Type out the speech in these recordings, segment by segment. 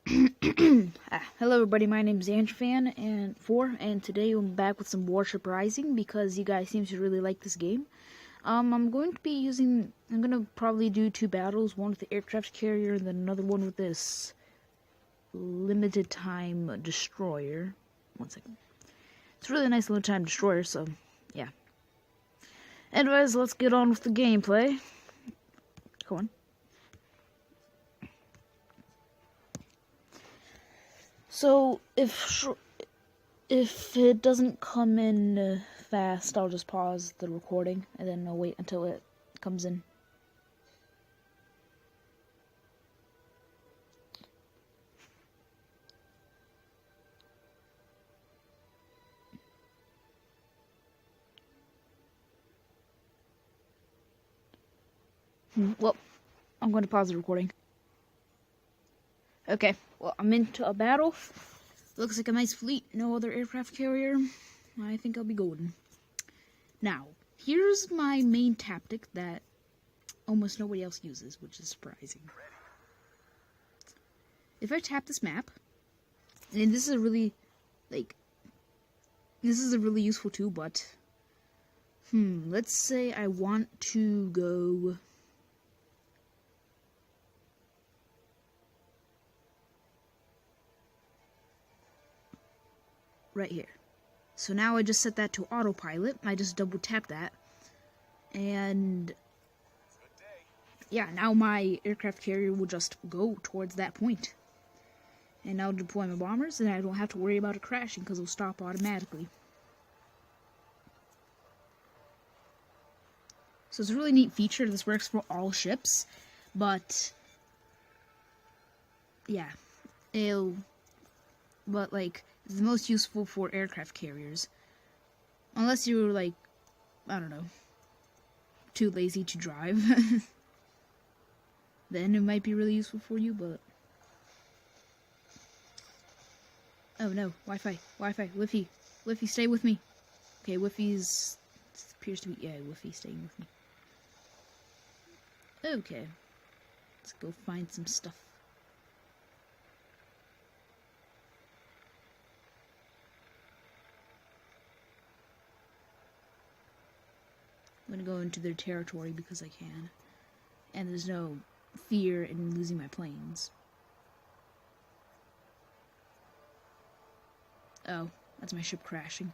Hello everybody, my name is AndrewFan and today I'm back with some Warship Rising because you guys seem to really like this game. I'm gonna probably do two battles, one with the aircraft carrier and then another one with this limited time destroyer. One second. It's a really nice limited time destroyer, so yeah. Anyways, let's get on with the gameplay. Come on. So, if it doesn't come in fast, I'll just pause the recording, and then I'll wait until it comes in. Well, I'm going to pause the recording. Okay, well, I'm into a battle. Looks like a nice fleet, no other aircraft carrier. I think I'll be golden. Now, here's my main tactic that almost nobody else uses, which is surprising. If I tap this map, and this is a really useful tool, but, let's say I want to go right here. So now I just set that to autopilot. I just double tap that. And yeah, now my aircraft carrier will just go towards that point. And I'll deploy my bombers and I don't have to worry about it crashing because it'll stop automatically. So it's a really neat feature. This works for all ships. But yeah, it's the most useful for aircraft carriers. Unless you're, I don't know, too lazy to drive. Then it might be really useful for you, but... Oh no, Wi-Fi, Wi-Fi, Wi-Fi, stay with me. Okay, Wi-Fi's... appears to be... yeah, Wi-Fi's staying with me. Okay. Let's go find some stuff. I'm gonna go into their territory because I can. And there's no fear in losing my planes. Oh, that's my ship crashing.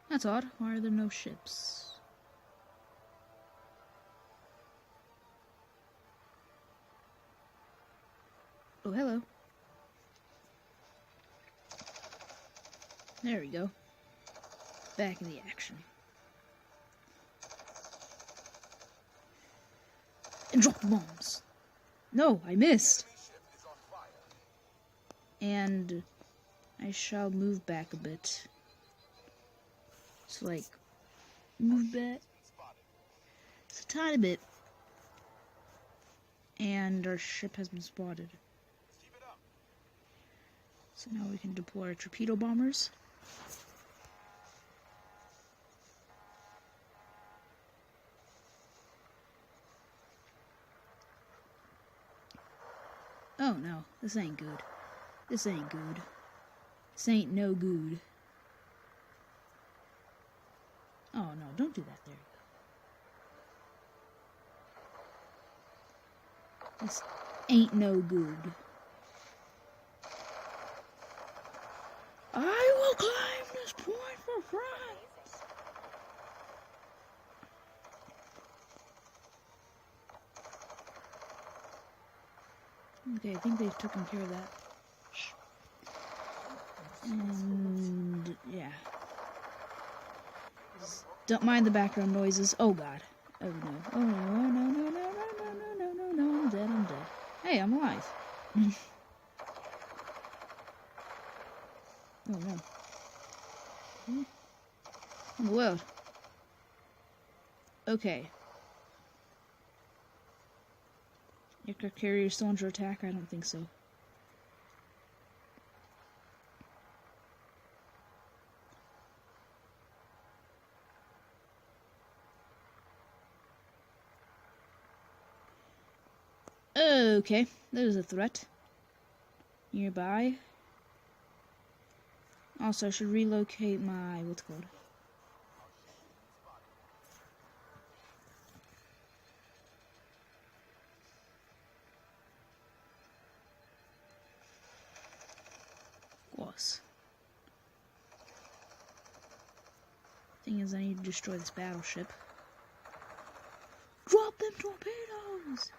That's odd. Why are there no ships? Oh, hello. There we go. Back in the action. And drop the bombs. No, I missed. And I shall move back a bit. So, move back. It's a tiny bit. And our ship has been spotted. So now we can deploy our torpedo bombers. Oh no, this ain't good. This ain't good. This ain't no good. Oh no, don't do that. There you go. This ain't no good. I will climb this point for France. Okay, I think they've taken care of that. And yeah. Don't mind the background noises. Oh god. Oh no. Oh no. Oh no. No. No. No. No. No. No. I'm dead. I'm dead. Hey, I'm alive. Oh no. In the world. Okay. Aircraft carrier still under attack? I don't think so. Okay, there's a threat nearby. Also, I should relocate my, what's it called? Thing is, I need to destroy this battleship. Drop them torpedoes!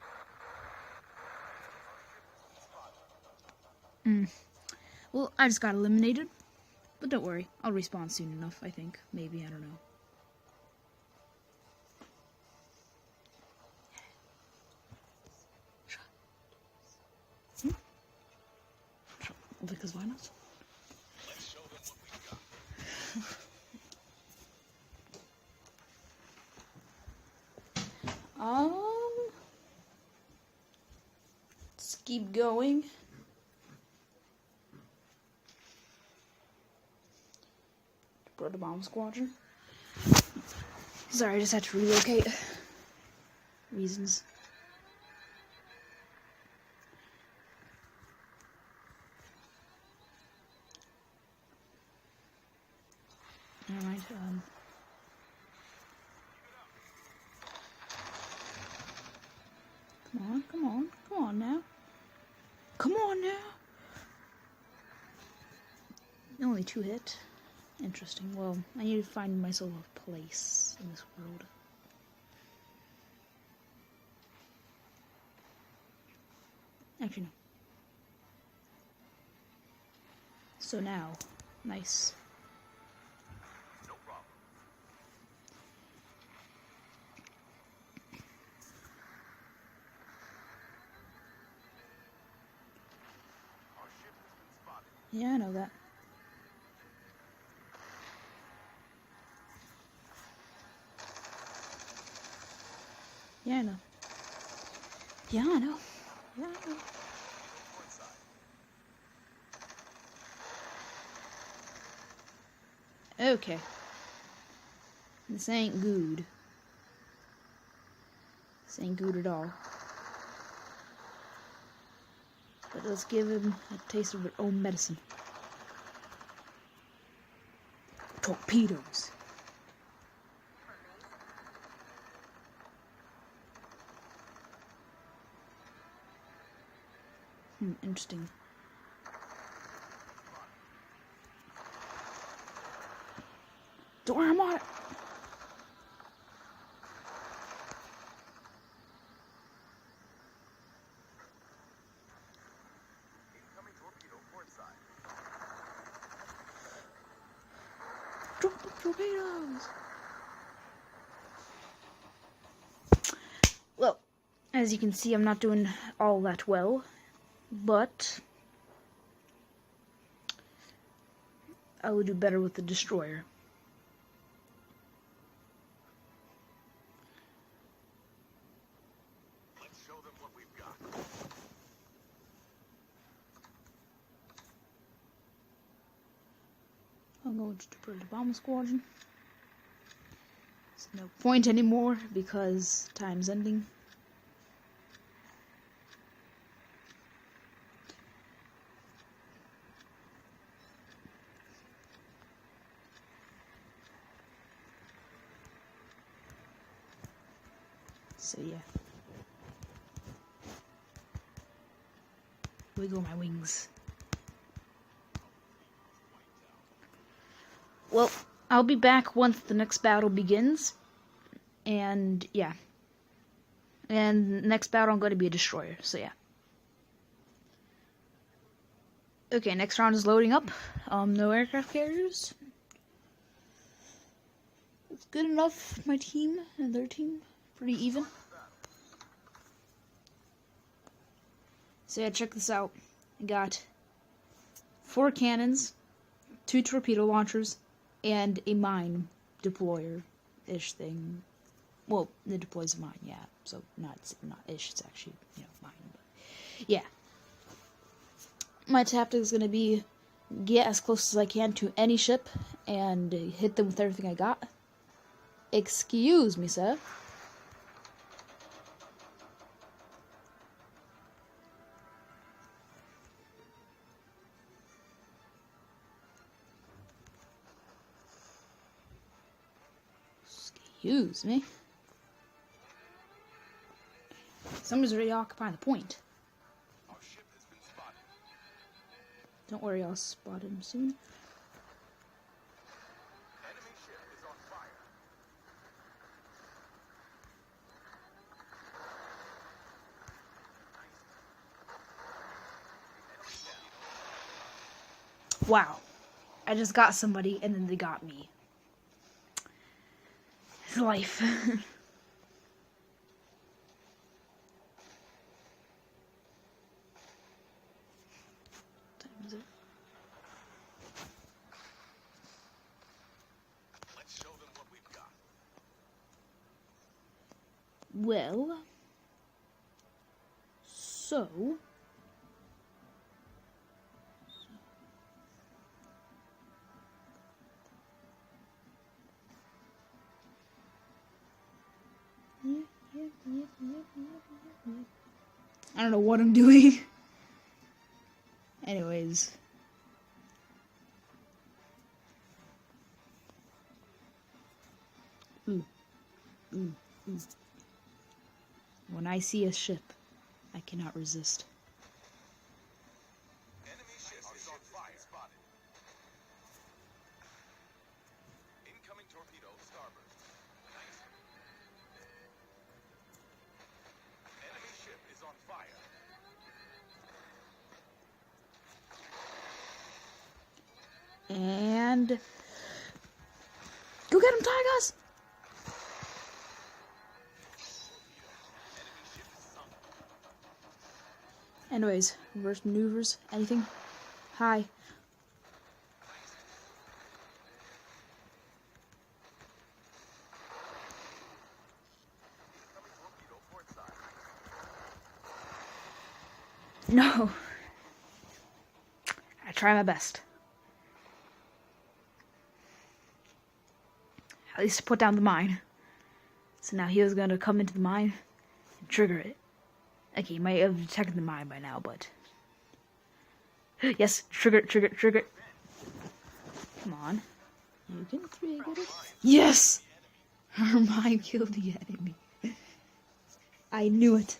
Well, I just got eliminated. But don't worry, I'll respawn soon enough, I think. Maybe, I don't know. Because why not? Let's show them what we got. Let's keep going. Brought the bomb squadron. Sorry, I just had to relocate. Reasons. Alright, come on now. Come on now. Only 2 hit. Interesting. Well, I need to find myself a place in this world. Actually, no. So now, nice. No problem. Our ship has been spotted. Yeah, I know that. Yeah, I know. Yeah, I know. Yeah, I know. Okay. This ain't good. This ain't good at all. But let's give him a taste of our own medicine. Torpedoes. Interesting. Don't worry, I'm on it. Incoming torpedo port side. Drop the torpedoes. Well, as you can see, I'm not doing all that well. But I will do better with the destroyer. Let's show them what we've got. I'm going to deploy the bomb squadron. There's no point anymore because time's ending. So yeah. Wiggle my wings. Well, I'll be back once the next battle begins. And yeah. And next battle I'm going to be a destroyer, so yeah. Okay, next round is loading up. No aircraft carriers. It's good enough, my team and their team. Pretty even. So yeah, check this out. I got 4 cannons, 2 torpedo launchers, and a mine deployer-ish thing. Well, it deploys a mine, yeah. So not ish, it's actually, mine. But yeah. My tactic is gonna be get as close as I can to any ship and hit them with everything I got. Excuse me, sir. Excuse me. Someone's already occupying the point. Our ship has been spotted. Don't worry, I'll spot him soon. Enemy ship is on fire. Wow. I just got somebody and then they got me. It's life. Time is it? Let's show them what we've got. Well, so I don't know what I'm doing. Anyways. Ooh. Ooh. Ooh. When I see a ship, I cannot resist. Enemy ship is on fire. Spotted. Incoming torpedo, starboard. Nice. Enemy ship is on fire. And go get him, Tigers! Enemy ship is sunk. Anyways, reverse maneuvers, anything? Hi. Incoming torpedo, port side. No. I try my best. At least put down the mine. So now he was gonna come into the mine and trigger it. Okay, he might have detected the mine by now, but... Yes, trigger it, trigger it, trigger it. Come on. You can trigger it. Yes! Our mine killed the enemy. I knew it.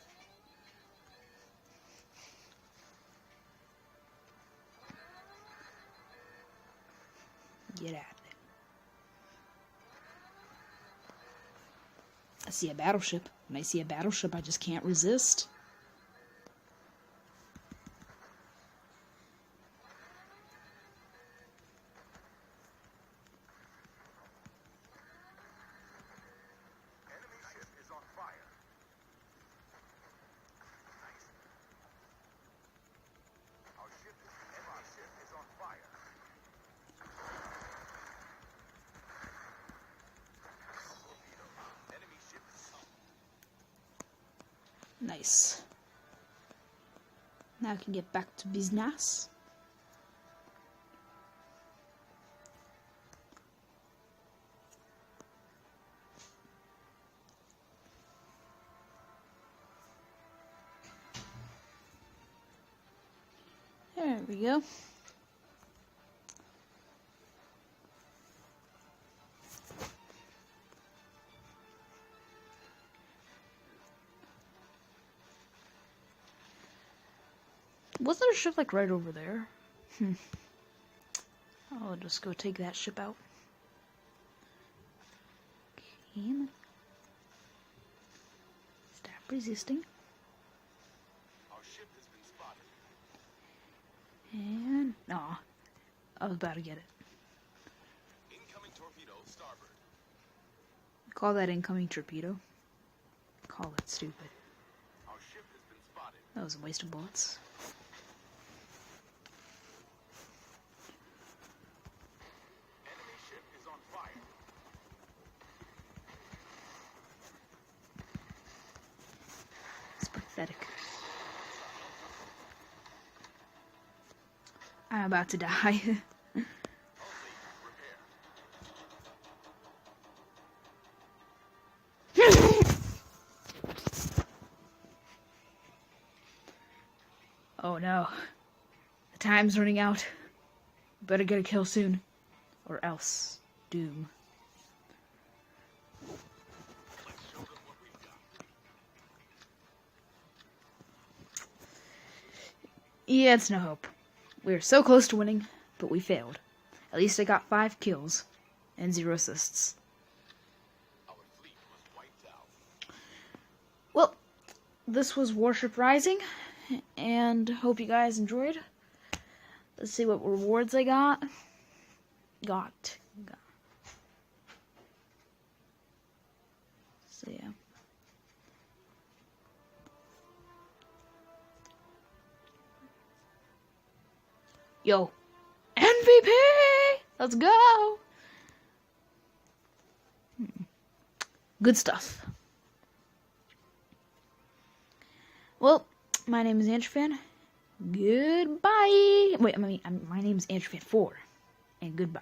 Get at it. I see a battleship. When I see a battleship, I just can't resist. Enemy ship is on fire. Nice. Our ship is on fire. Torpedo. Enemy ship is sunk. Nice. Now I can get back to business. There we go. Wasn't there a ship like right over there? I'll just go take that ship out. Okay. Stop resisting. Our ship has been spotted. And aw, I was about to get it. Incoming torpedo, starboard. Call that incoming torpedo. Call that stupid. Our ship has been spotted. That was a waste of bullets. Enemy ship is on fire. It's pathetic. I'm about to die. Oh no. The time's running out. Better get a kill soon. Or else. Doom. Yeah, it's no hope. We were so close to winning, but we failed. At least I got 5 kills and 0 assists. Our fleet was wiped out. Well, this was Warship Rising, and hope you guys enjoyed. Let's see what rewards I got. Got. So yeah. Yo, MVP! Let's go! Good stuff. Well, my name is Andrewfan. Goodbye. Wait, my name is Andrewfan4, and goodbye.